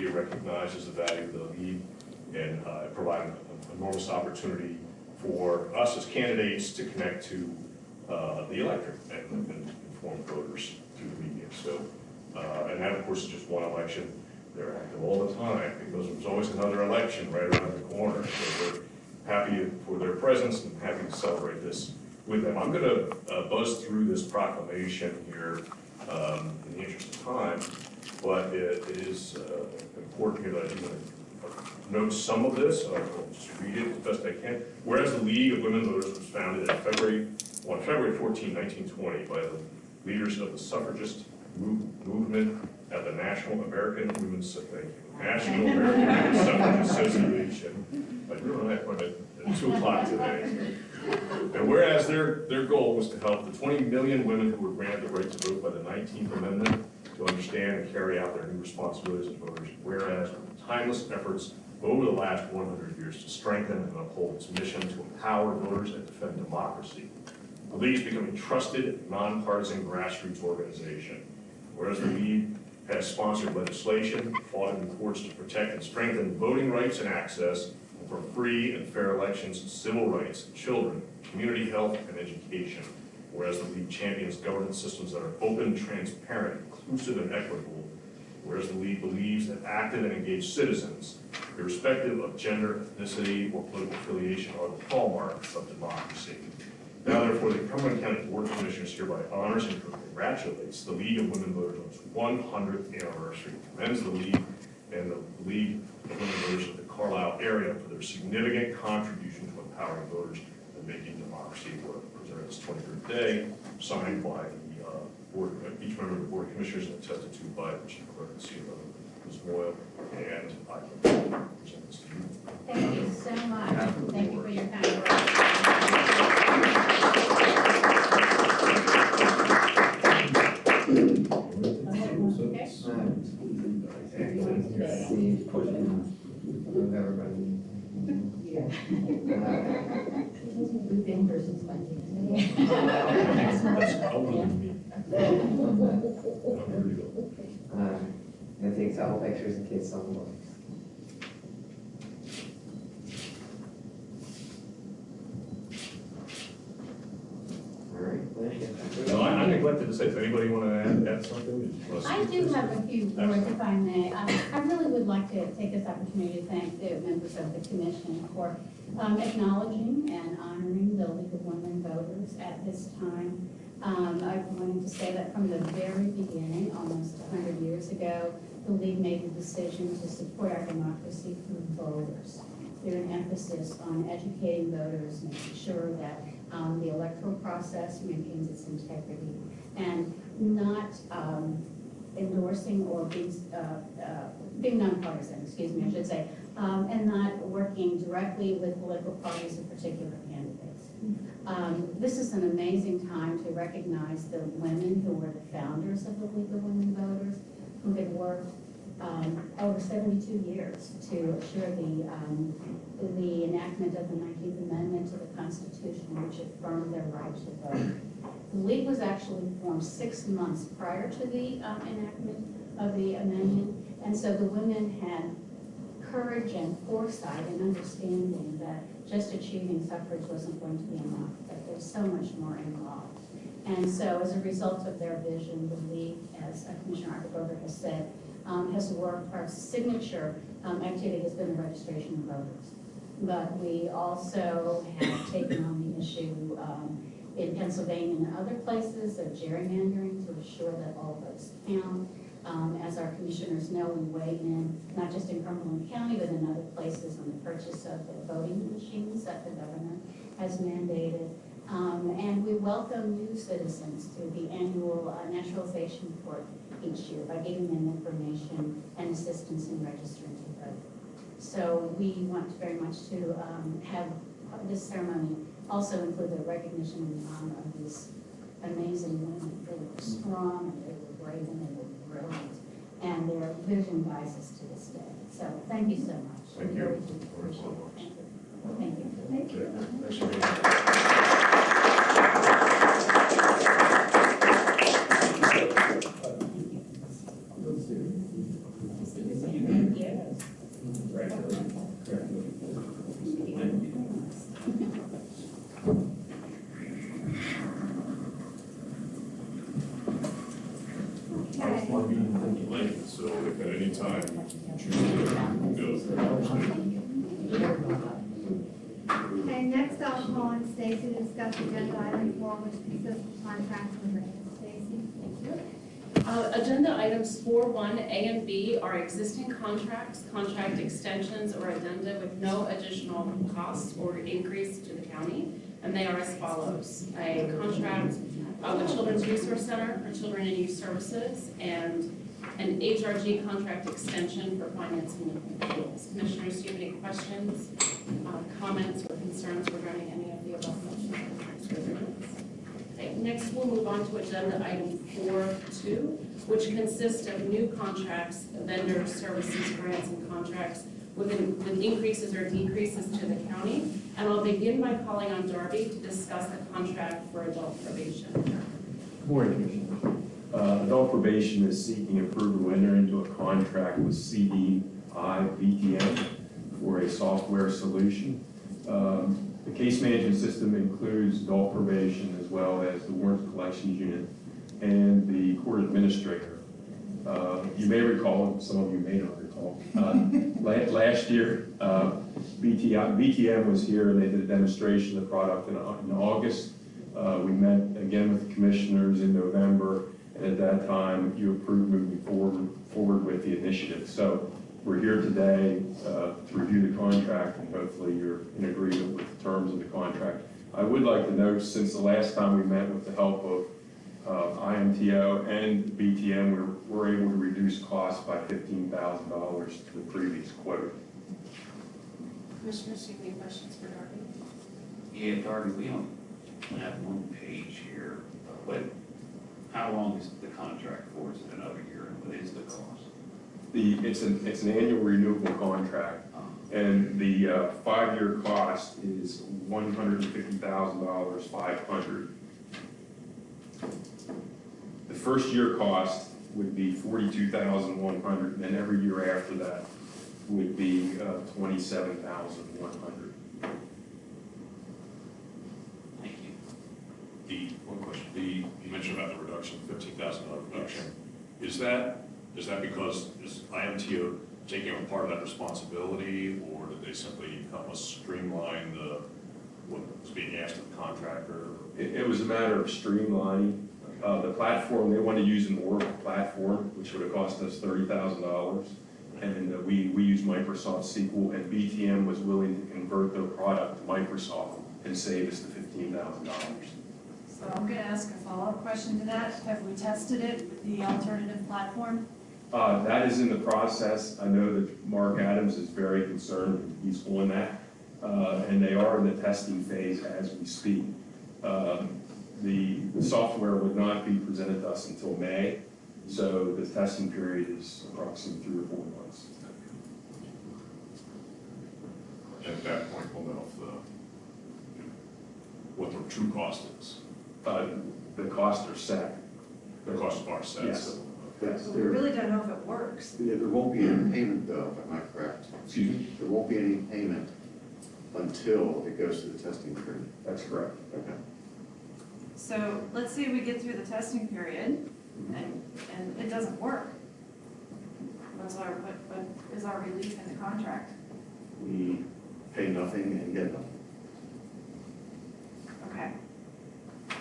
media recognizes the value of the league and provide an enormous opportunity for us as candidates to connect to the electorate and inform voters through the media. So, and that of course is just one election. They're active all the time because there's always another election right around the corner. So we're happy for their presence and happy to celebrate this with them. I'm going to buzz through this proclamation here in the interest of time, but it is important here that I note some of this. I'll just read it as best I can. Whereas the League of Women Voters was founded on February 14, 1920 by the leaders of the suffragist movement at the National American Women's Suffrage Association. I drew an appointment at 2 o'clock today. And whereas their goal was to help the 20 million women who were granted the right to vote by the 19th Amendment to understand and carry out their new responsibilities as voters, whereas with timeless efforts over the last 100 years to strengthen and uphold its mission to empower voters and defend democracy, the League is becoming a trusted, nonpartisan grassroots organization. Whereas the League has sponsored legislation, fought in courts to protect and strengthen voting rights and access for free and fair elections, civil rights, children, community health, and education. Whereas the League champions governance systems that are open, transparent, inclusive, and equitable. Whereas the League believes that active and engaged citizens, irrespective of gender, ethnicity, or political affiliation, are the hallmarks of democracy. Now, therefore, the Cumberland County Board of Commissioners hereby honors and congratulates the League of Women Voters on its 100th anniversary, commends the League and the League of Women Voters of the Carlisle area for their significant contribution to empowering voters and making democracy work. Presented this 23rd day, signed by the board, each member of the Board of Commissioners and attested to by the Chief Clerk and CEO, Ms. Moyle, and I can present this to you. Thank you so much. Thank you for your kind words. We've been here since 19. That's older than me. And take several pictures in case someone looks. No, I neglected to say, does anybody want to add something? I do have a few words, if I may. I really would like to take this opportunity to thank the members of the commission for acknowledging and honoring the League of Women Voters at this time. I wanted to say that from the very beginning, almost 100 years ago, the League made the decision to support our democracy through voters, through an emphasis on educating voters, making sure that the electoral process maintains its integrity, and not endorsing or being nonpartisan, excuse me, I should say, and not working directly with political parties or particular candidates. This is an amazing time to recognize the women who were the founders of the League of Women Voters, who had worked over 72 years to assure the enactment of the 19th Amendment to the Constitution, which affirmed their right to vote. The League was actually formed 6 months prior to the enactment of the amendment, and so the women had courage and foresight and understanding that just achieving suffrage wasn't going to be enough, that there's so much more involved. And so as a result of their vision, the League, as Commissioner Ackerberger has said, has worked, our signature activity has been the registration of voters. But we also have taken on the issue in Pennsylvania and other places of gerrymandering to assure that all votes count. As our commissioners know, we weigh in, not just in Cumberland County, but in other places on the purchase of the voting machines that the governor has mandated. And we welcome new citizens to the annual naturalization court each year by giving them information and assistance in registering to vote. So we want very much to have this ceremony also include the recognition and honor of these amazing women. They were strong, and they were brave, and they were brilliant. And their vision guides us to this day. So thank you so much. Thank you. Thank you. Thank you. Thanks for being here. our meeting late, so if at any time you choose to go. Okay, next I'll call on Stacy to discuss agenda item 4, which consists of contracts with rates. Stacy? Agenda items 4.1 A and B are existing contracts, contract extensions, or addenda with no additional costs or increase to the county, and they are as follows. A contract with Children's Resource Center for Children and Youth Services, and an HRG contract extension for financing of appeals. Commissioners, do you have any questions, comments, or concerns regarding any of the above motions? Okay, next we'll move on to agenda item 4.2, which consists of new contracts, vendor services, grants, and contracts with increases or decreases to the county. And I'll begin by calling on Darby to discuss the contract for adult probation. Good morning, Commissioners. Adult probation is seeking approval to enter into a contract with CDI BTM for a software solution. The case management system includes adult probation as well as the warrant collections unit and the court administrator. You may recall, some of you may not recall, last year BTM was here and they did a demonstration of the product in August. We met again with the commissioners in November, and at that time you approved moving forward with the initiative. So we're here today to review the contract, and hopefully you're in agreement with the terms of the contract. I would like to note, since the last time we met with the help of IMTO and BTM, we're able to reduce costs by $15,000 to the previous quote. Commissioners, do you have any questions for Darby? Yeah, Darby, we don't have one page here, but how long is the contract for? Is it another year, and what is the cost? It's an annual renewable contract, and the 5-year cost is $150,000, $500. The first year cost would be $42,100, and then every year after that would be $27,100. Thank you. One question, you mentioned about the reduction, $15,000 reduction. Is that because is IMTO taking on part of that responsibility, or did they simply help us streamline what was being asked of the contractor? It was a matter of streamlining. The platform, they wanted to use an Oracle platform, which would have cost us $30,000. And we use Microsoft SQL, and BTM was willing to convert their product to Microsoft and save us the $15,000. So I'm going to ask a follow-up question to that. Have we tested it with the alternative platform? That is in the process. I know that Mark Adams is very concerned. He's on that. And they are in the testing phase as we speak. The software would not be presented to us until May. So the testing period is approximately 3 or 4 months. At that point, we'll know what the true cost is. The costs are set. The costs are set. Yes. So, Yes. We really don't know if it works. Yeah, there won't be any payment though, am I correct? Excuse me? There won't be any payment until it goes to the testing period. That's correct. Okay. So let's say we get through the testing period and it doesn't work. What is our relief in the contract? We pay nothing and get nothing. Okay.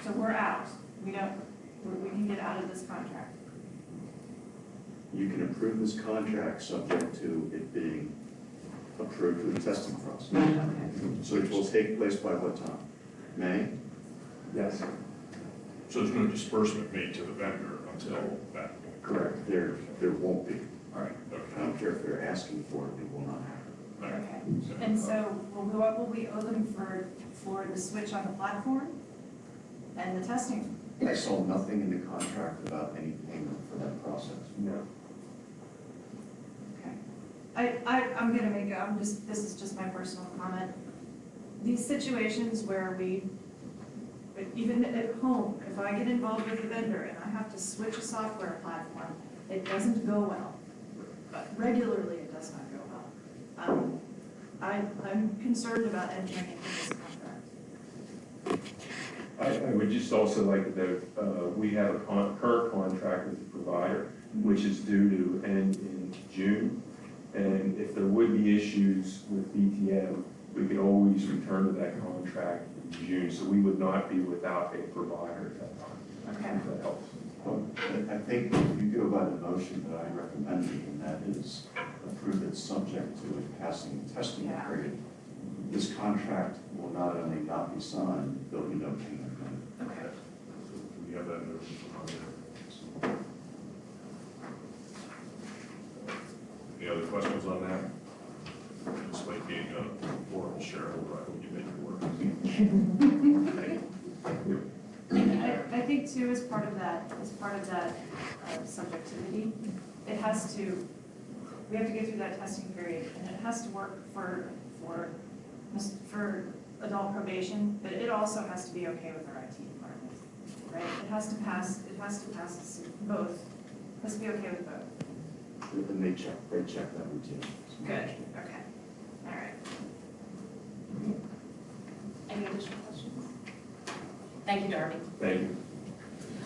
So we're out. We can get out of this contract. You can approve this contract subject to it being approved through the testing process. Okay. So it will take place by what time? May? Yes. so there's no disbursement made to the vendor until that point? Correct. There won't be. All right, I okay. don't care if they're asking for it, it will not happen. All right. Okay. And so what will we owe them for the switch on the platform and the testing? I saw nothing in the contract about any payment for that process. No. Okay. I'm gonna make this is just my personal comment. These situations where even at home, if I get involved with a vendor and I have to switch a software platform, it doesn't go well. But regularly, it does not go well. I'm concerned about entering into this contract. I would just also like to note, we have a current contract with the provider, which is due to end in June. And if there would be issues with BTM, we could always return to that contract in June, so we would not be without a provider at that time. Okay. If that helps. Well, I think if you go by the motion that I recommended, and that is approve it subject to it passing the testing Yeah. period, this contract will not only not be signed, there'll be no payment made. Okay. Do we have that motion on there? Any other questions on that? Just like being a foreign shareholder, I hope you make it work. Thank you. I think too, as part of that subjectivity, we have to get through that testing period, and it has to work for adult probation, but it also has to be okay with our IT department, right? It has to pass both, it has to be okay with both. And they check that routine. Good, okay, all right. Any additional questions? Thank you, Darby. Thank you.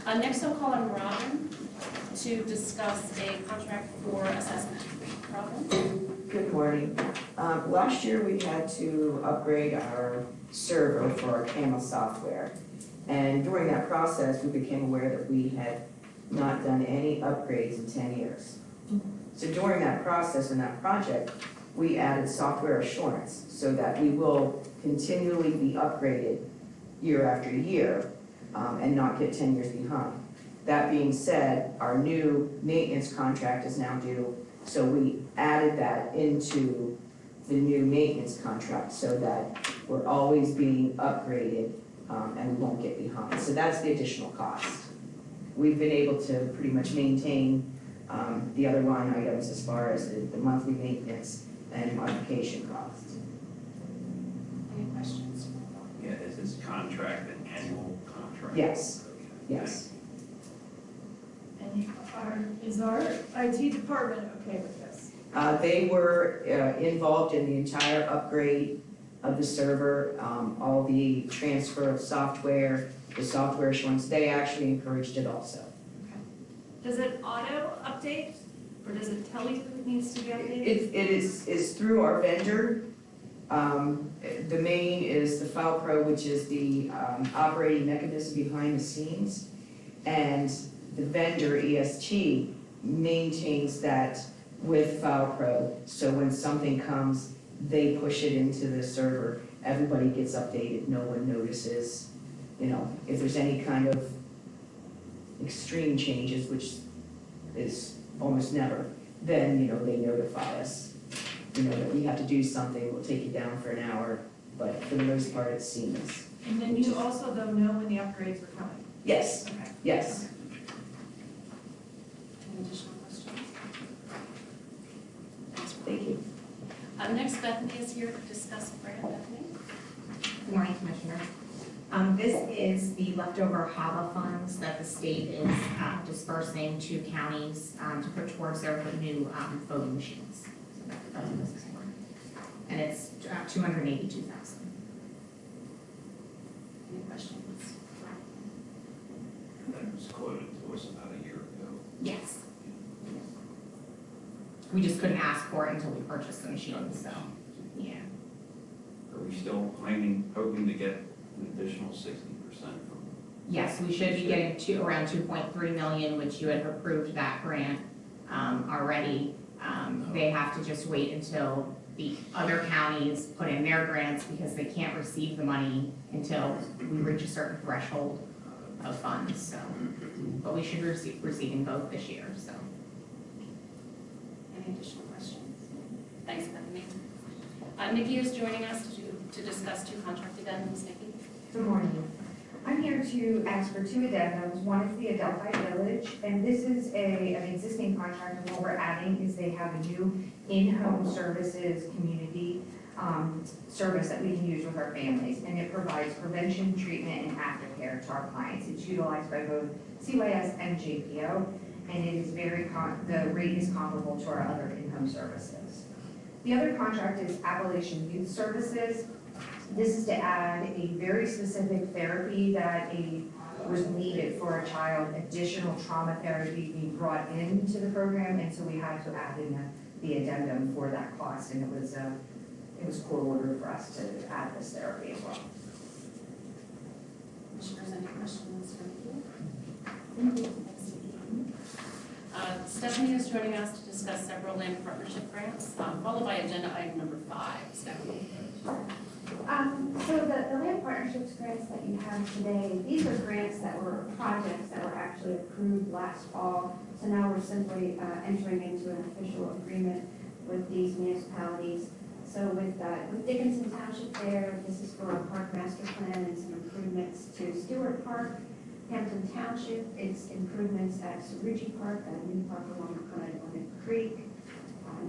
Next, I'll call on Robin to discuss a contract for assessment. Robin? Good morning. Last year, we had to upgrade our server for our CAML software. And during that process, we became aware that we had not done any upgrades in 10 years. So during that process and that project, we added software assurance so that we will continually be upgraded year after year and not get 10 years behind. That being said, our new maintenance contract is now due, so we added that into the new maintenance contract so that we're always being upgraded and we won't get behind. So that's the additional cost. We've been able to pretty much maintain the other line items as far as the monthly maintenance and modification costs. Any questions? Yeah, is this contract an annual contract? Yes, Okay. yes. And is our IT department okay with this? They were involved in the entire upgrade of the server, all the transfer of software, the software assurance. They actually encouraged it also. Does it auto update, or does it tell you that it needs to be updated? It is through our vendor. The main is the FilePro, which is the operating mechanism behind the scenes. And the vendor, EST, maintains that with FilePro. So when something comes, they push it into the server. Everybody gets updated. No one notices. You know, if there's any kind of extreme changes, which is almost never, then, you know, they notify us. You know, that we have to do something, we'll take you down for an hour, but for the most part, it's seamless. And then you also, though, know when the upgrades are coming? Yes, Okay. yes. Any additional questions? Thanks, Robin. Thank you. Next, Bethany is here to discuss a grant. Bethany? Good morning, Commissioner. This is the leftover HAVA funds that the state is dispersing to counties to put towards their new voting machines. So that's what this is for. And it's $282,000. Any questions? That was quoted to us about a year ago. Yes. We just couldn't ask for it until we purchased the machines, so, yeah. Are we still hoping to get an additional 60% from? Yes, we should be getting around 2.3 million, which you had approved that grant already. They have to just wait until the other counties put in their grants because they can't receive the money until we reach a certain threshold of funds, so. But we should be receiving both this year, so. Any additional questions? Thanks, Bethany. Nikki is joining us to discuss two contract addendums. Nikki? Good morning. I'm here to ask for two addendums. One is the Adelphi Village, and this is an existing contract, and what we're adding is they have a new in-home services community service that we can use with our families, and it provides prevention, treatment, and aftercare to our clients. It's utilized by both CYS and JPO, and it is the rate is comparable to our other in-home services. The other contract is Appalachian Youth Services. This is to add a very specific therapy that a was needed for a child, additional trauma therapy being brought into the program, and so we had to add in the addendum for that cost, and it was court ordered for us to add this therapy as well. Commissioners, any questions for you? Stephanie is joining us to discuss several land partnership grants, followed by agenda item number 5. Stephanie. So the land partnerships grants that you have today, these are grants that were projects that were actually approved last fall. So now we're simply entering into an official agreement with these municipalities. So with Dickinson Township there, this is for a park master plan and some improvements to Stewart Park. Hampton Township, it's improvements at Cerrugi Park, a new park along Conneaut Creek.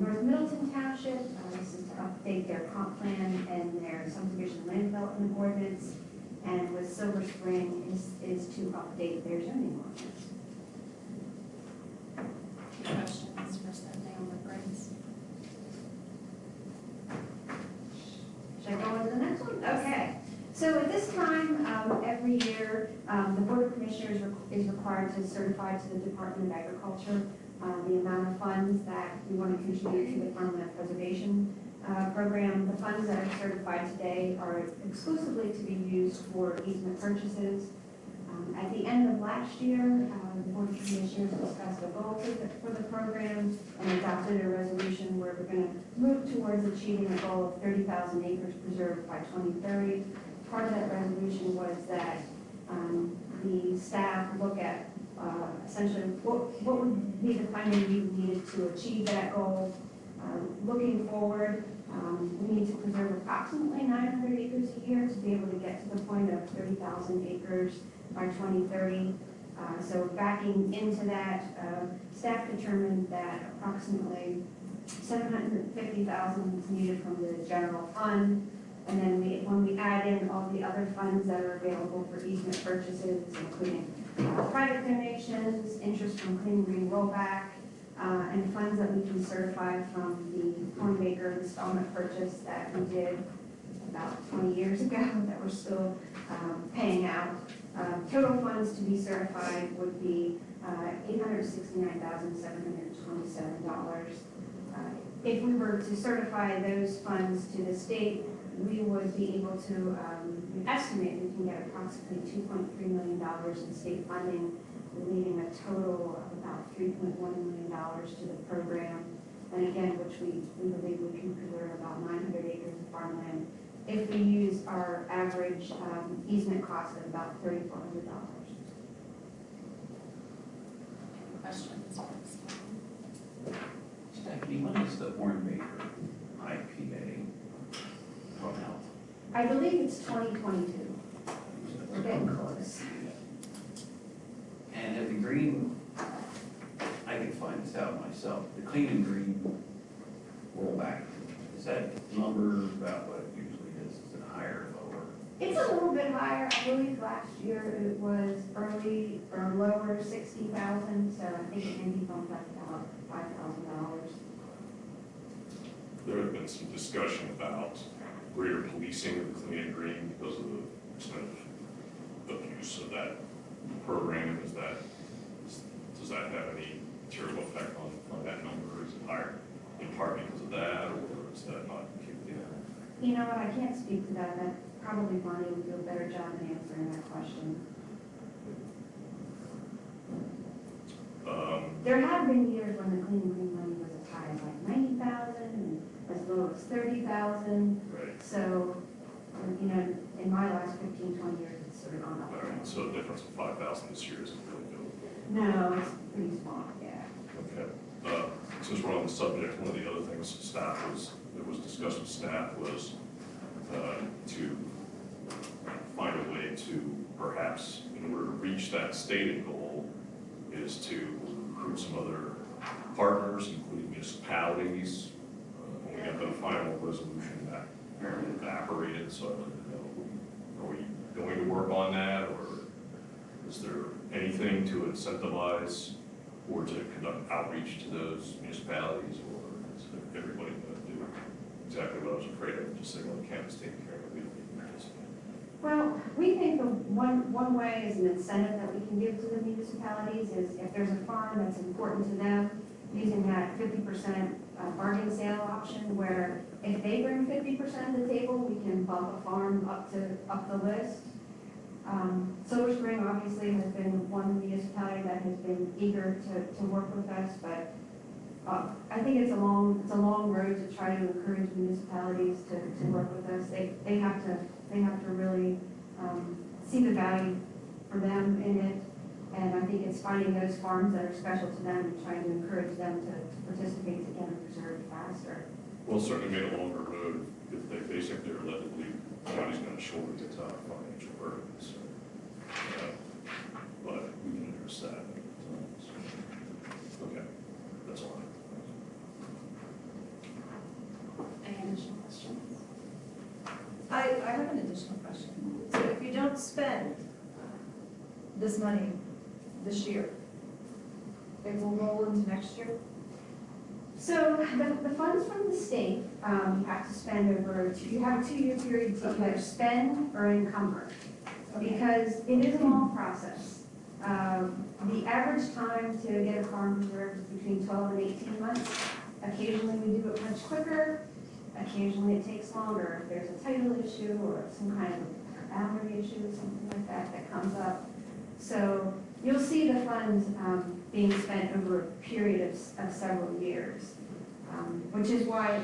North Middleton Township, this is to update their comp plan and their subdivision land development ordinance. And with Silver Spring is to update their zoning ordinance. Questions for Stephanie on the grants? Should I go on to the next one? Okay. So at this time, every year, the Board of Commissioners is required to certify to the Department of Agriculture the amount of funds that we want to contribute to the farmland preservation program. The funds that are certified today are exclusively to be used for easement purchases. At the end of last year, the Board of Commissioners discussed a goal for the program and adopted a resolution where we're going to move towards achieving a goal of 30,000 acres preserved by 2030. Part of that resolution was that the staff look at essentially what would be the funding we needed to achieve that goal. Looking forward, we need to preserve approximately 900 acres a year to be able to get to the point of 30,000 acres by 2030. So backing into that, staff determined that approximately 750,000 is needed from the general fund. And then when we add in all the other funds that are available for easement purchases, including private donations, interest from Clean Green Rollback, and funds that we can certify from the Cornbaker installment purchase that we did about 20 years ago that we're still paying out. Total funds to be certified would be $869,727. If we were to certify those funds to the state, we would be able to estimate we can get approximately $2.3 million in state funding, leaving a total of about $3.1 million to the program. And again, which we believe we can preserve about 900 acres of farmland if we use our average easement cost of about $3,400. Questions? Stephanie, when is the Hornbaker IPA come out? I believe it's 2022. We're getting close. And at the green, I can find this out myself, the clean and green rollback, is that number about what it usually is? Is it higher or lower? It's a little bit higher. I believe last year it was early or lower 60,000, so I think it maybe bumped up about $5,000. There have been some discussion about greater policing of the clean and green because of the extent of abuse of that program. Does that have any material effect on that number? Is it higher in part because of that, or is that not kicked in? You know what, I can't speak to that. Probably Bonnie would do a better job in answering that question. There have been years when the clean and green money was as high as like 90,000 and as low as 30,000. Right. So, you know, in my last 15, 20 years, it's sort of gone up. All right, so a difference of 5,000 this year isn't really good. No, it's pretty small, yeah. Okay. Since we're on the subject, one of the other things that was discussed with staff was to find a way to perhaps, in order to reach that stated goal, is to recruit some other partners, including municipalities. We got the final resolution that apparently evaporated, so I don't know, are we going to work on that, or is there anything to incentivize or to conduct outreach to those municipalities, or is everybody going to do exactly what I was afraid of, just saying, well, the county's taking care of it, we don't need to participate? Well, we think the one way is an incentive that we can give to the municipalities is if there's a farm that's important to them, using that 50% bargain sale option where if they bring 50% to the table, we can bump a farm up the list. Silver Spring obviously has been one municipality that has been eager to work with us, but I think it's a long road to try to encourage municipalities to work with us. They have to really see the value for them in it, and I think it's finding those farms that are special to them and trying to encourage them to participate to get them preserved faster. Well, it's certainly made a longer road if they basically are led to believe the county's going to shoulder the top financial burden. So, but we can address that. Okay, that's all. Any additional questions? I have an additional question. So if you don't spend this money this year, it will roll into next year? So the funds from the state, you have to spend you have a 2-year period to either spend or encumber. Because it is a long process. The average time to get a farm preserved is between 12 and 18 months. Occasionally we do it much quicker. Occasionally it takes longer. If there's a title issue or some kind of boundary issue, something like that comes up. So you'll see the funds being spent over a period of several years, which is why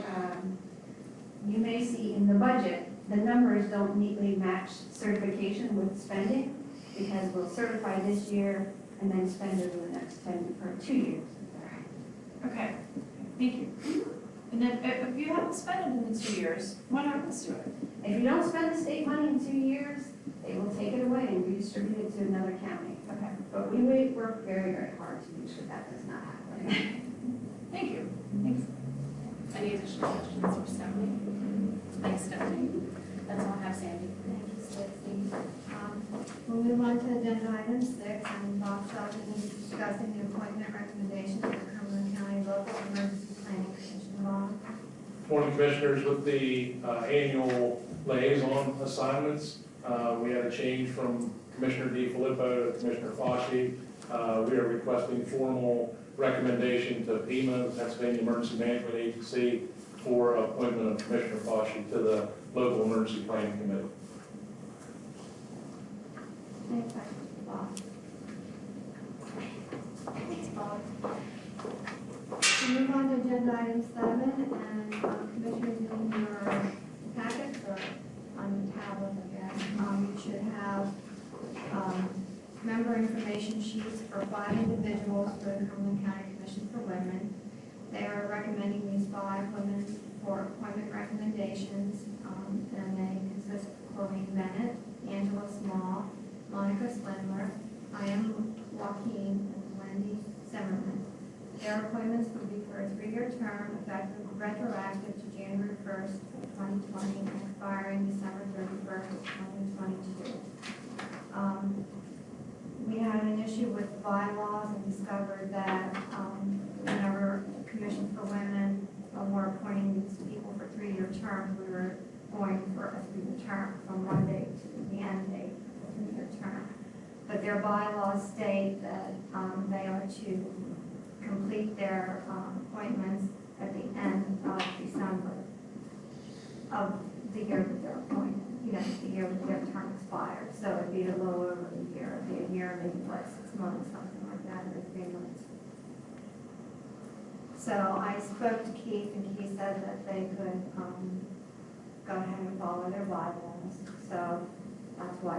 you may see in the budget the numbers don't neatly match certification with spending, because we'll certify this year and then spend over the next 2 years. Okay, thank you. And then if you haven't spent it in the 2 years, what happens to it? If you don't spend the state money in 2 years, they will take it away and redistribute it to another county. Okay, But we work very, very hard to make sure that does not happen. thank you. Thanks. Any additional questions for Stephanie? Thanks, Stephanie. That's all I have, Sandy. Thank you, Stacy. We'll move on to agenda item 6, and Bob Sullivan is discussing the appointment recommendations for Cumberland County Local Emergency Planning Commission. Bob? Morning, Commissioners. With the annual liaison assignments, we had a change from Commissioner DiFilippo to Commissioner Fauci. We are requesting formal recommendation to PEMA, the Pennsylvania Emergency Management Agency, for appointment of Commissioner Fauci to the Local Emergency Planning Committee. Any questions for Bob? Thanks, Bob. We move on to agenda item 7, and Commissioners, in your packets or on your tablet, I guess, you should have member information sheets for 5 individuals for the Cumberland County Commission for Women. They are recommending these 5 women for appointment recommendations, and they consist of Corrine Bennett, Angela Small, Monica Slimler, I am Joaquin, and Wendy Zimmerman. Their appointments would be for a 3-year term, effective retroactive to January 1st, 2020, and expiring December 31st, 2022. We had an issue with bylaws and discovered that whenever Commission for Women were appointing these people for 3-year terms, we were going for a 3-year term from one date to the end date of the 3-year term. But their bylaws state that they are to complete their appointments at the end of December of the year that they're appointed, the year that their term expired. So it'd be a little over a year, it'd be a year, maybe like 6 months, something like that, or 3 months. So I spoke to Keith, and Keith said that they could go ahead and follow their bylaws. So that's why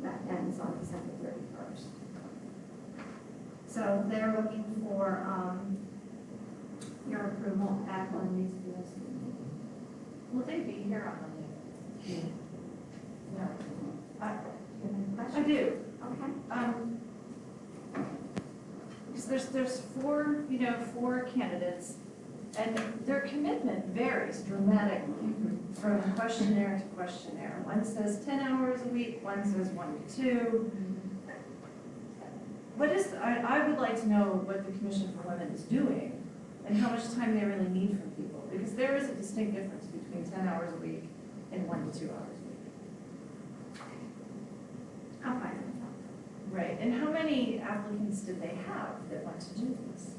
that ends on December 31st. So they're looking for your approval at Monday's DSC meeting. Will they be here on Monday? Yeah. No. Do you have any I questions? do. Okay. Because there's 4 candidates, and their commitment varies dramatically from questionnaire to questionnaire. One says 10 hours a week, one says 1 to 2. I would like to know what the Commission for Women is doing and how much time they really need from people, because there is a distinct difference between 10 hours a week and 1 to 2 hours a week. And how many applicants did they have that want to do this,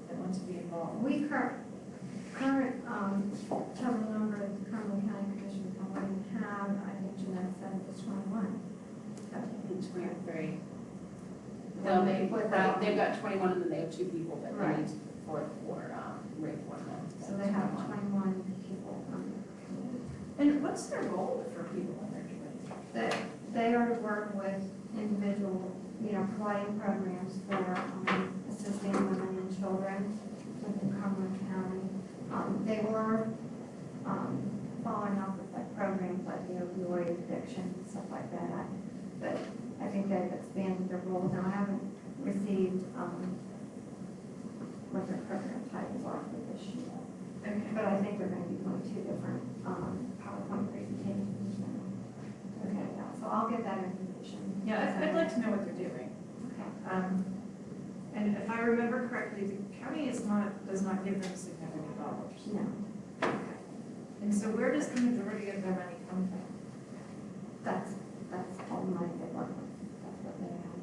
that want to be involved? We current total number of the Cumberland County Commission already have, I think Jeanette said it was 21. It's 23. No, they've got 21 and then they have 2 people that they need for reappointment. So they have 21 people on their committee. And what's their goal for people on their committee? They are to work with individual, providing programs for assisting women and children within Cumberland County. They were following up with like programs like the opioid addiction and stuff like that. But I think they've expanded their roles. Now I haven't received what their program titles are for this year. Okay. But I think they're going to be doing 2 different PowerPoint presentations. Okay, yeah, so I'll get that information. Yeah, I'd like to know what they're doing. Okay. And if I remember correctly, the county does not give them significant dollars. No. Okay. And so where does the majority of their money come from? That's all the money they work with. That's what they have.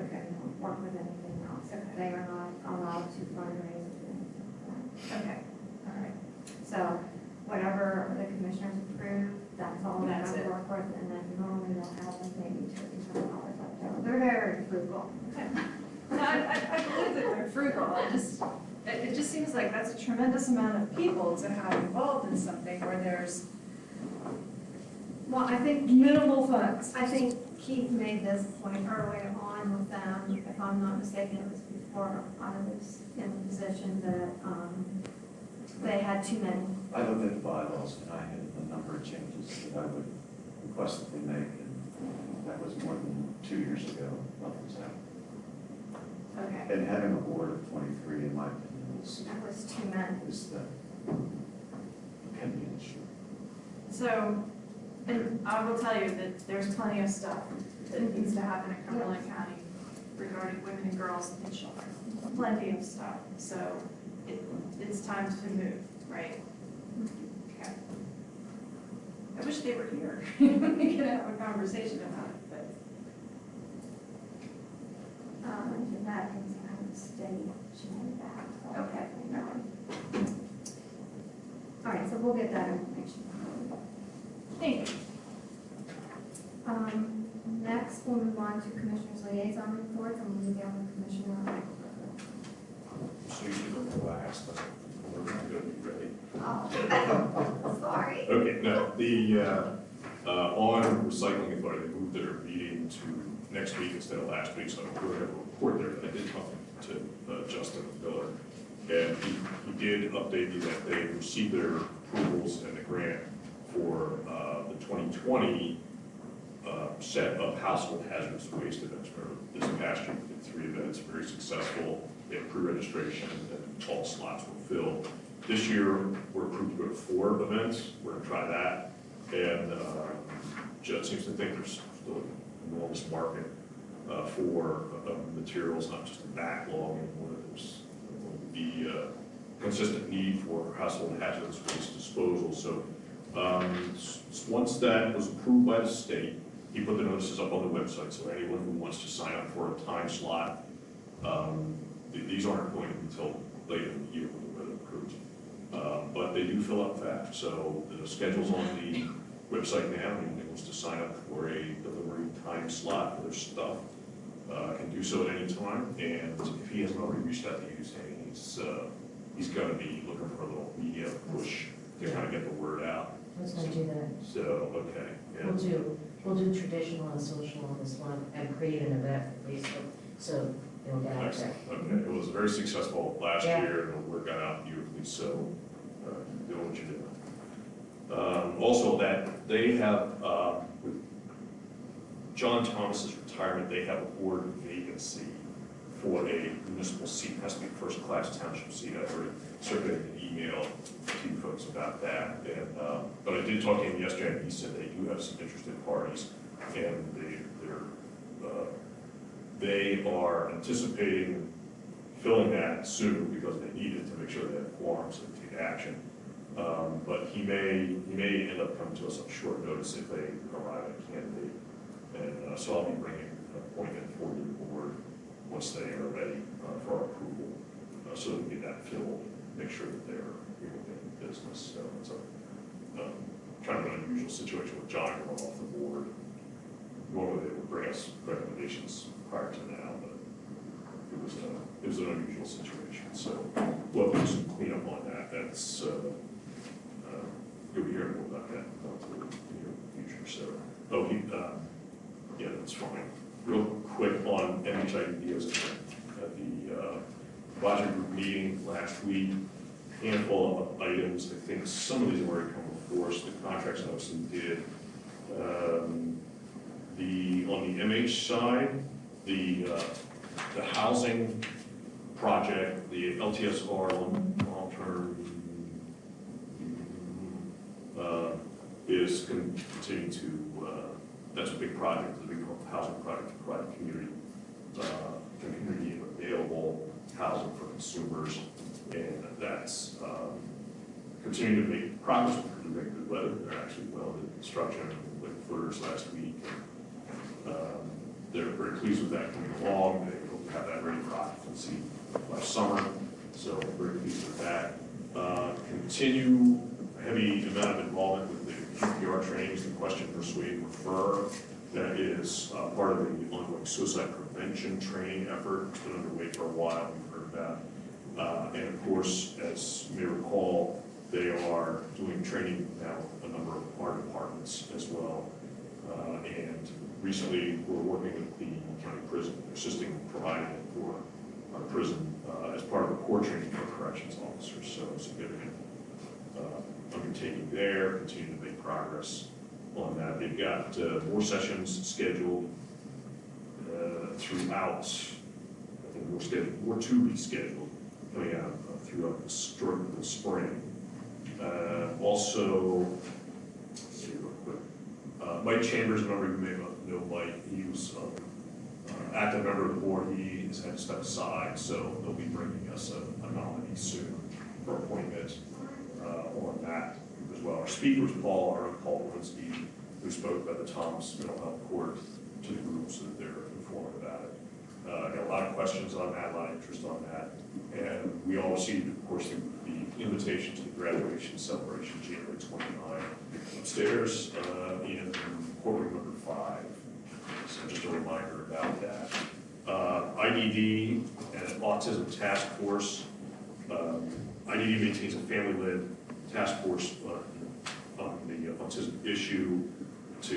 Okay. They don't work with anything else. Okay. They are not allowed to fundraise or anything like Okay, all right. that. So whatever the commissioners approve, that's all they're That's going it. to work with, and then normally they'll have like maybe $2,000 left over. They're very frugal. No, I believe that they're frugal. It just seems like that's a tremendous amount of people to have involved in something where there's Well, I think minimal funds. I think Keith made this point earlier on with them, if I'm not mistaken, it was before I was in the position that they had too many. I looked at the bylaws and I had a number of changes that I would request that we make, and that was more than 2 years ago. Nothing's happened. Okay. And having a board of 23, in my opinion, That was too many. can be an issue. So, and I will tell you that there's plenty of stuff that needs to happen in Cumberland County regarding women and girls and children. Plenty of stuff. So it's time to move, right? Okay. I wish they were here. We could have a conversation about it, but. That means I have to stay, she made that. Okay. All right, so we'll get that information. Thank you. Next, we'll move on to Commissioners' Liaison Reports, and we'll move down to Commissioner. So you should go last, but we're not going to be ready. Oh, sorry. Okay, no, on Recycling Authority, they moved their meeting to next week instead of last week, so I'm going to have a report there. But I did talk to Justin Miller, and he did update me that they received their approvals and the grant for the 2020 set of household hazardous waste events. For this past year, we did 3 events, very successful. They had pre-registration, and all slots were filled. This year, we're approved to go to 4 events. We're going to try that. And Judd seems to think there's still an enormous market for materials, not just a backlog anymore. There's going to be a consistent need for household hazardous waste disposal. So once that was approved by the state, he put the notices up on the website, so anyone who wants to sign up for a time slot, these aren't going to be until later in the year when the weather improves. But they do fill up fast, so the schedule's on the website now. Anyone who wants to sign up for a delivery time slot for their stuff can do so at any time. And if he hasn't already reached out to you saying he's going to be looking for a little media push to kind of get the word out. I was gonna do that. So, okay. Yeah. We'll do traditional and social on this one and create an event for Facebook, so it'll get out there. Excellent. Okay, it was very successful last Yeah. year, and the work got out beautifully, so doing what you're doing. Also, that they have, with John Thomas's retirement, they have a board vacancy for a municipal seat. It has to be a first-class township seat. I already circulated an email to you folks about that. And, but I did talk to him yesterday, and he said they do have some interested parties, and they are anticipating filling that soon because they need it to make sure they have quorums and take action. But he may end up coming to us on short notice if they arrive at a candidate. And so I'll be bringing an appointment for the board once they are ready for our approval. So we get that filled, make sure that they're in business. So it's a kind of an unusual situation with John going off the board. Normally they would bring us recommendations prior to now, but it was an unusual situation. So we'll do some cleanup on that. That's you'll be hearing more about that in the future. So yeah, that's fine. Real quick on NHID, I was at the advisory group meeting last week. Handful of items. I think some of these have already come before us. The contracts obviously did. On the MH side, the housing project, the LTSR long-term is going to continue to. That's a big project. It's a big housing project to provide community available housing for consumers, and that's continuing to make progress with pretty very good weather. They're actually well into construction, like footers last week. They're very pleased with that coming along. They hope to have that ready for occupancy by summer, so very pleased with that. Continue heavy amount of involvement with the QPR trainings, the question, persuade, refer. That is part of the ongoing suicide prevention training effort. It's been underway for a while. We've heard about. And of course, as you may recall, they are doing training now with a number of our departments as well. And recently, we're working with the county prison, assisting providing it for our prison as part of the core training for corrections officers. So significant undertaking there, continue to make progress on that. They've got more sessions scheduled throughout. I think more to be scheduled coming out throughout the spring. Also, let's see real quick. Mike Chambers, a member you may know Mike. He was active member of the board. He has had to step aside, so they'll be bringing us a nominee soon for appointment on that as well. Our speaker was Paul Lewinsky, who spoke about the Tom's Mental Health Court to the group so that they're informed about it. Got a lot of questions on that, a lot of interest on that. And we all received, of course, the invitation to the graduation celebration, January 29, upstairs in courtroom number 5. So just a reminder about that. IDD and Autism Task Force. IDD maintains a family-led task force on the autism issue to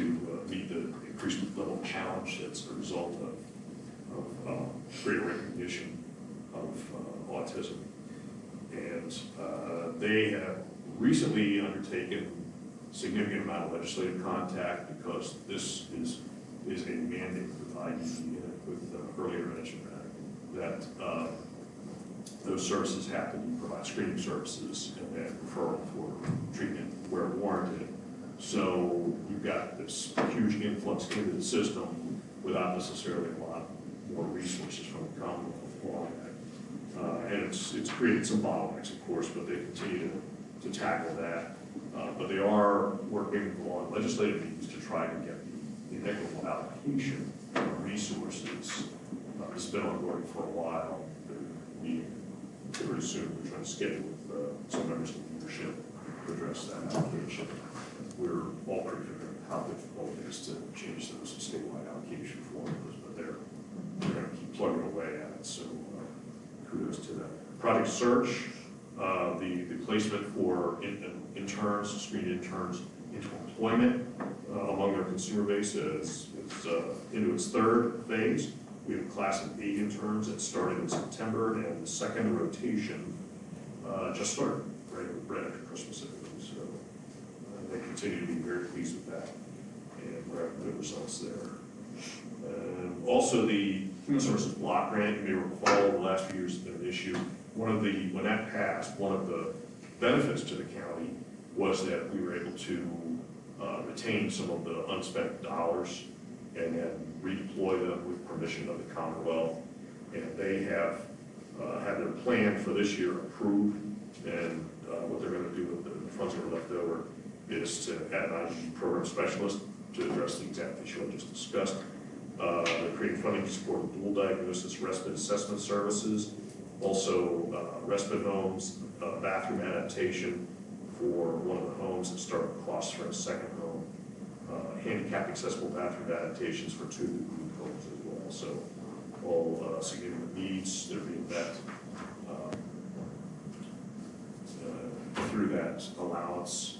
meet the increased level of challenge that's a result of greater recognition of autism. And they have recently undertaken significant amount of legislative contact because this is a mandate with IDD, with earlier mentioned that those services have to provide screening services and then referral for treatment where warranted. So you've got this huge influx into the system without necessarily a lot more resources from the Commonwealth along that. And it's created some bottlenecks, of course, but they continue to tackle that. But they are working on legislative means to try to get the equitable allocation of resources. It's been ongoing for a while. They're meeting pretty soon. We're trying to schedule with some members of the leadership to address that allocation. We're all pretty familiar with how difficult it is to change those statewide allocation formulas, but they're going to keep plugging away at it. So kudos to them. Project Search, the placement for interns, screened interns into employment among their consumer base is into its 3rd phase. We have a class of 8 interns that started in September, and the 2nd rotation just started right after Christmas. So they continue to be very pleased with that, and we're having good results there. Also, the Human Services Block Grant, you may recall the last few years has been an issue. When that passed, one of the benefits to the county was that we were able to retain some of the unspent dollars and then redeploy them with permission of the Commonwealth. And they have had their plan for this year approved, and what they're going to do with the funds that are left over is to add an IDD program specialist to address the exact issue I just discussed. They're creating funding to support dual diagnosis respite assessment services, also respite homes, bathroom adaptation for one of the homes and start costs for a second home, handicap accessible bathroom adaptations for 2 new homes as well. So all significant needs that are being met through that allowance.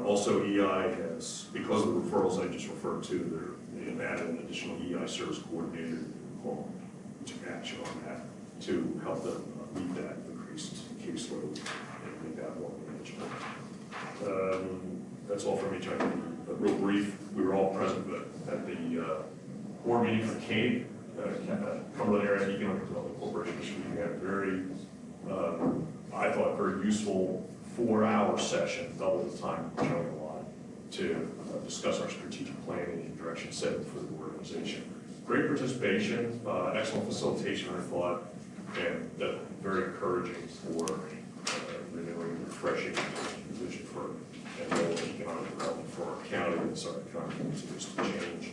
Also, EI has, because of the referrals I just referred to, they have added an additional EI service coordinator who took action on that to help them meet that increased caseload and make that more manageable. That's all from me, Chuck. Real brief, we were all present at the board meeting for CABE, Cumberland Area Economic Development Corporation. We had a very, I thought, very useful 4-hour session, double the time, showing a lot, to discuss our strategic planning and direction setting for the organization. Great participation, excellent facilitation, I thought, and very encouraging for renewing, refreshing the vision for and role of economic development for our county as our economy continues to change.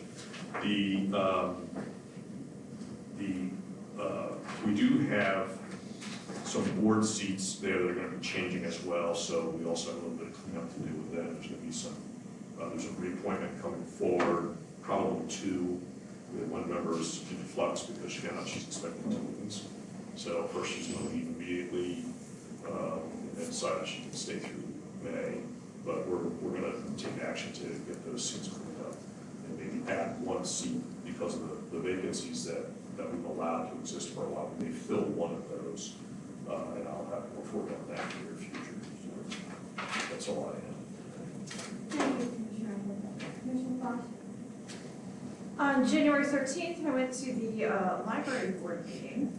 We do have some board seats there that are going to be changing as well, so we also have a little bit of cleanup to do with that. There's going to be some, there's a reappointment coming forward, probably 2. We have one member is in flux because she found out she's expecting 2 weeks. So first she's going to leave immediately, and then decide she can stay through May. But we're going to take action to get those seats cleaned up and maybe add 1 seat because of the vacancies that we've allowed to exist for a while. We may fill 1 of those, and I'll have more for on that in the near future. So that's all I have. Thank you, Commissioner. Commissioner Fox? On January 13th, I went to the library board meeting.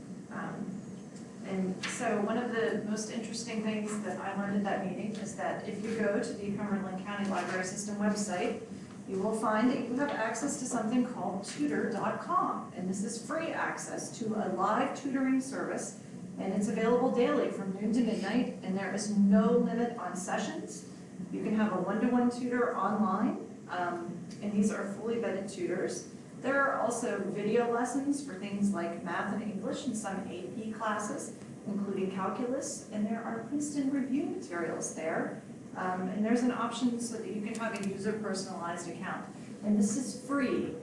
And so one of the most interesting things that I learned at that meeting is that if you go to the Cumberland County Library System website, you will find that you have access to something called tutor.com. And this is free access to a live tutoring service, and it's available daily from noon to midnight, and there is no limit on sessions. You can have a one-to-one tutor online, and these are fully vetted tutors. There are also video lessons for things like math and English and some AP classes, including calculus, and there are Princeton review materials there. And there's an option so that you can have a user-personalized account. And this is free.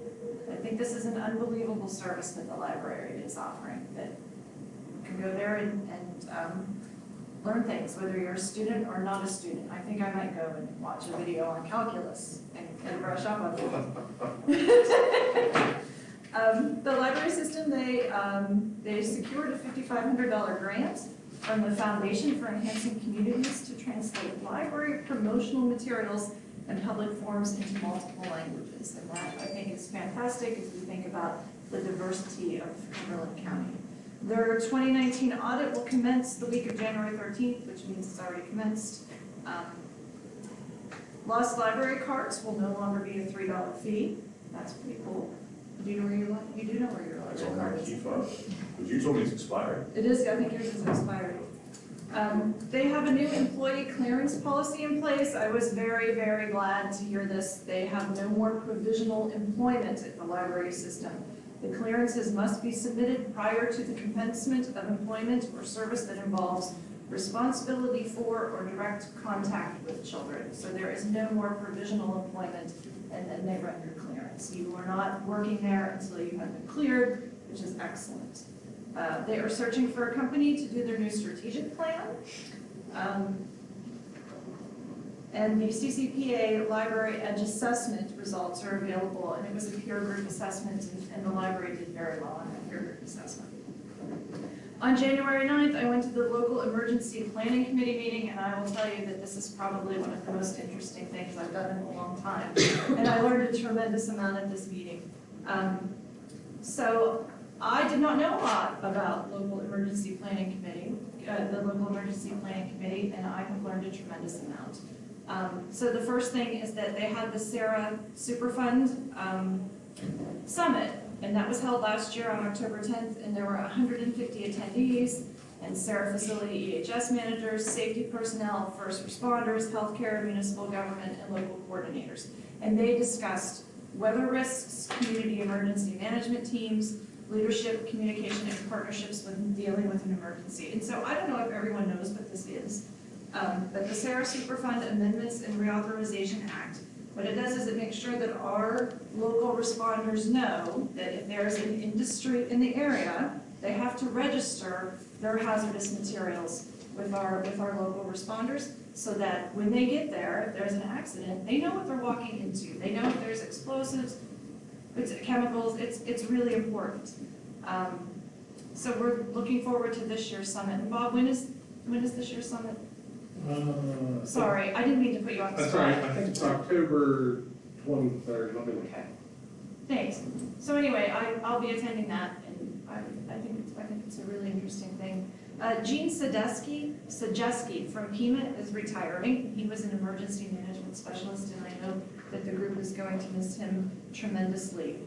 I think this is an unbelievable service that the library is offering, that you can go there and learn things, whether you're a student or not a student. I think I might go and watch a video on calculus and brush up on it. The library system, they secured a $5,500 grant from the Foundation for Enhancing Communities to translate library promotional materials and public forums into multiple languages. And that, I think, is fantastic as we think about the diversity of Cumberland County. Their 2019 audit will commence the week of January 13th, which means it's already commenced. Lost library cards will no longer be a $3 fee. That's pretty cool. You do know where your library card is. Because you told me it's expired. It is, I think yours is expired. They have a new employee clearance policy in place. I was very, very glad to hear this. They have no more provisional employment at the library system. The clearances must be submitted prior to the commencement of employment or service that involves responsibility for or direct contact with children. So there is no more provisional employment and then they render clearance. You are not working there until you have been cleared, which is excellent. They are searching for a company to do their new strategic plan. And the CCPA Library Edge Assessment results are available, and it was a peer group assessment, and the library did very well on that peer group assessment. On January 9th, I went to the local emergency planning committee meeting, and I will tell you that this is probably one of the most interesting things I've done in a long time. And I learned a tremendous amount at this meeting. So I did not know a lot about local emergency planning committee, the local emergency planning committee, and I have learned a tremendous amount. So the first thing is that they had the Becerra Superfund Summit, and that was held last year on October 10th, and there were 150 attendees. and Sarah facility EHS managers, safety personnel, first responders, healthcare, municipal government, and local coordinators. And they discussed weather risks, community emergency management teams, leadership, communication, and partnerships when dealing with an emergency. And so I don't know if everyone knows what this is, but the Becerra Superfund Amendments and Reauthorization Act, what it does is it makes sure that our local responders know that if there's an industry in the area, they have to register their hazardous materials with our local responders, so that when they get there, if there's an accident, they know what they're walking into. They know if there's explosives, it's chemicals, it's really important. So we're looking forward to this year's summit. And Bob, when is this year's summit? Sorry, I didn't mean to put you on the That's spot. all right, I think it's October 23rd, let me look. Okay, thanks. So anyway, I'll be attending that, and I think it's a really interesting thing. Gene Sajeski from Pima is retiring. He was an emergency management specialist, and I know that the group is going to miss him tremendously.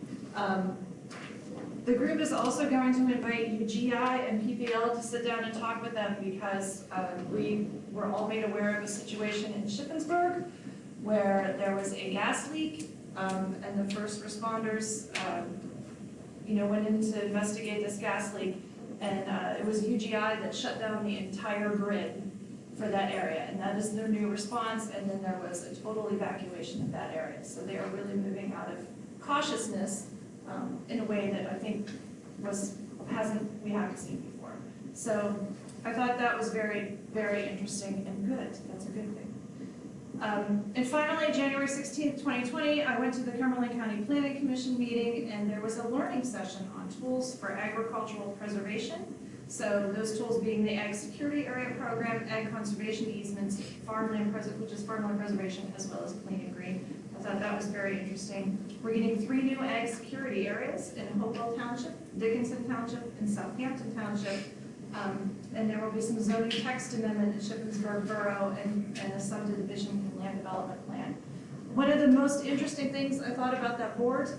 The group is also going to invite UGI and PPL to sit down and talk with them, because we were all made aware of a situation in Shippensburg where there was a gas leak, and the first responders went in to investigate this gas leak, and it was UGI that shut down the entire grid for that area, and that is their new response. And then there was a total evacuation of that area. So they are really moving out of cautiousness in a way that I think we haven't seen before. So I thought that was very, very interesting and good. That's a good thing. And finally, January 16th, 2020, I went to the Cumberland County Planning Commission meeting, and there was a learning session on tools for agricultural preservation. So those tools being the Ag Security Area Program, Ag Conservation Easements, which is farmland preservation, as well as Clean and Green. I thought that was very interesting. We're getting 3 new Ag Security areas in Hopewell Township, Dickinson Township, and Southampton Township. And there will be some zoning text amendment in Shippensburg Borough and a subdivision and land development plan. One of the most interesting things I thought about that board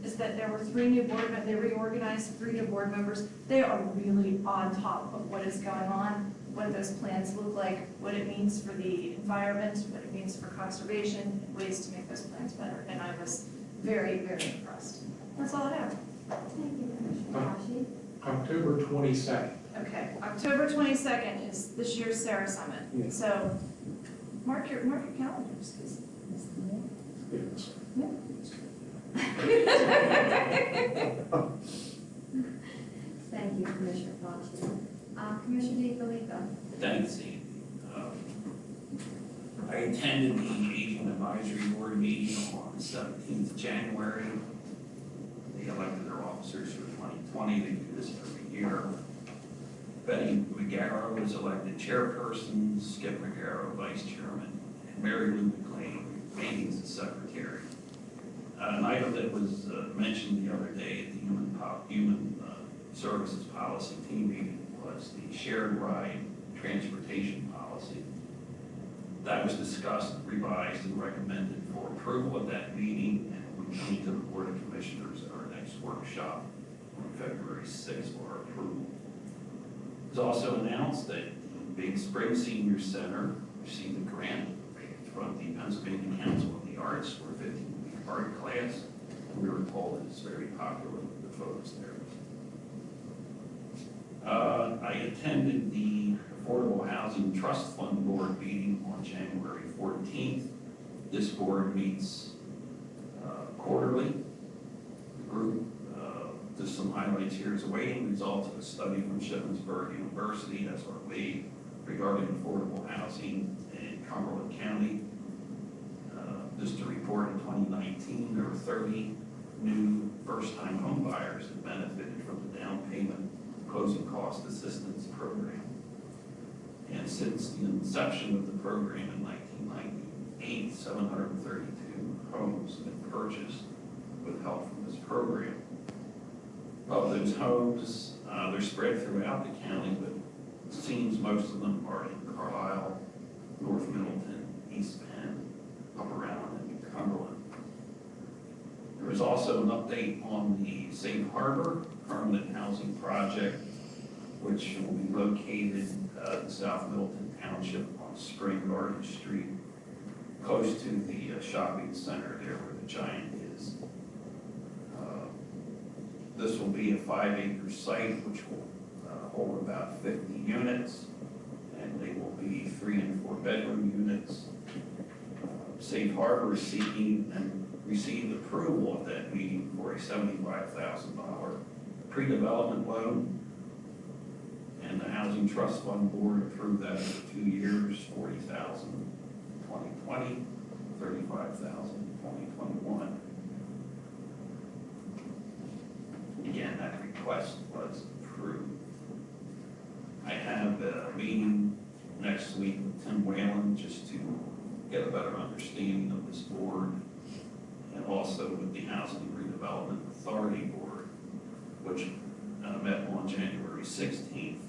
is that there were 3 new board members. They reorganized 3 new board members. They are really on top of what is going on, what those plans look like, what it means for the environment, what it means for conservation, and ways to make those plans better. And I was very, very impressed. That's all I have. Thank you, Commissioner Hashi. October 22nd. Okay, October 22nd is this year's Sarah Summit. Yeah. So mark your calendars, because Yes. Thank you, Commissioner Hashi. Commissioner DeFilippo. Thanks, Andy. I attended the Aging Advisory Board meeting on the 17th of January. They elected their officers for 2020. They do this every year. Betty McGarrow was elected chairperson, Skip McGarrow vice chairman, and Mary Lou McLean remains the secretary. An item that was mentioned the other day at the Human Services Policy Team meeting was the shared ride transportation policy. That was discussed, revised, and recommended for approval at that meeting, and will be coming to the Board of Commissioners at our next workshop on February 6th for approval. It was also announced that the Big Spring Senior Center received a grant from the Pennsylvania Council of the Arts for a 15-week art class. And we were told that it's very popular with the folks there. I attended the Affordable Housing Trust Fund Board meeting on January 14th. This board meets quarterly. The group, just some highlights here, is awaiting results of a study from Shippensburg University, that's our lead, regarding affordable housing in Cumberland County. Just to report, in 2019, there were 30 new first-time home buyers that benefited from the down payment closing cost assistance program. And since the inception of the program in 1998, 732 homes have been purchased with help from this program. Of those homes, they're spread throughout the county, but it seems most of them are in Carlisle, North Middleton, East Penn, Upper Allen, and Cumberland. There was also an update on the Safe Harbor permanent housing project. which will be located in South Middleton Township on Spring Garden Street, close to the shopping center there where the Giant is. This will be a 5-acre site which will hold about 50 units, and they will be 3- and 4-bedroom units. Safe Harbor is seeking and received approval at that meeting for a $75,000 pre-development loan. And the Housing Trust Fund Board approved that for 2 years, $40,000 2020, $35,000 2021. Again, that request was approved. I have a meeting next week with Tim Whalen just to get a better understanding of this board, and also with the Housing Redevelopment Authority Board, which met on January 16th.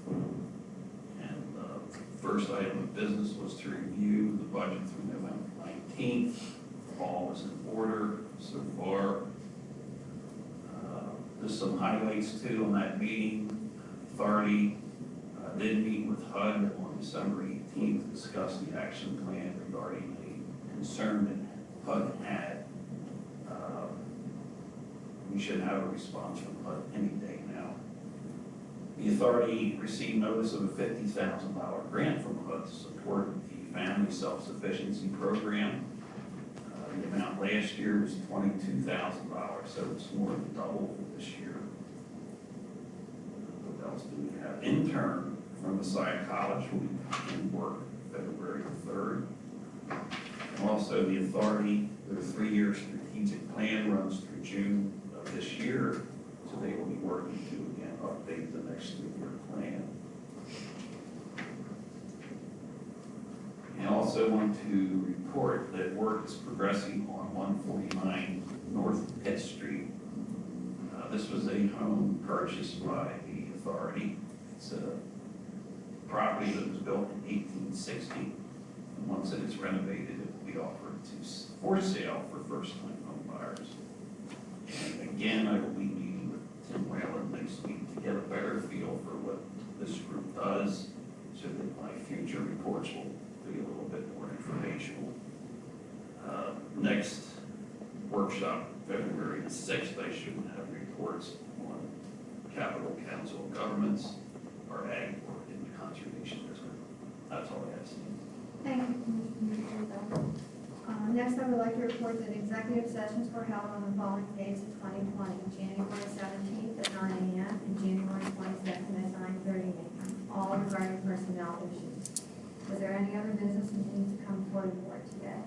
And the first item of business was to review the budget through November 19th. All was in order so far. There's some highlights too on that meeting. Authority did meet with HUD on December 18th to discuss the action plan regarding a concern that HUD had. We should have a response from HUD any day now. The authority received notice of a $50,000 grant from HUD to support the Family Self-Sufficiency Program. The amount last year was $22,000, so it's more than double for this year. What else do we have? Intern from Messiah College will be in work February 3rd. And also the authority, their 3-year strategic plan runs through June of this year, so they will be working to again update the next 3-year plan. I also want to report that work is progressing on 149 North Pitt Street. This was a home purchased by the authority. It's a property that was built in 1860. And once it is renovated, it will be offered for sale for first-time home buyers. And again, I will be meeting with Tim Whalen next week to get a better feel for what this group does, so that my future reports will be a little bit more informational. Next workshop, February the 6th, I should have reports on Capital Council of Governments, our ag board, and the conservation district. That's all I have to say. Thank you, Commissioner Rizzo. Next, I would like to report that executive sessions were held on the following dates of 2020, January 17th at 9 a.m. and January 22nd at 9:30 a.m., all regarding personnel issues. Was there any other business that needs to come before the board today?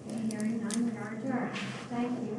Okay, hearing none, we are adjourned. Thank you.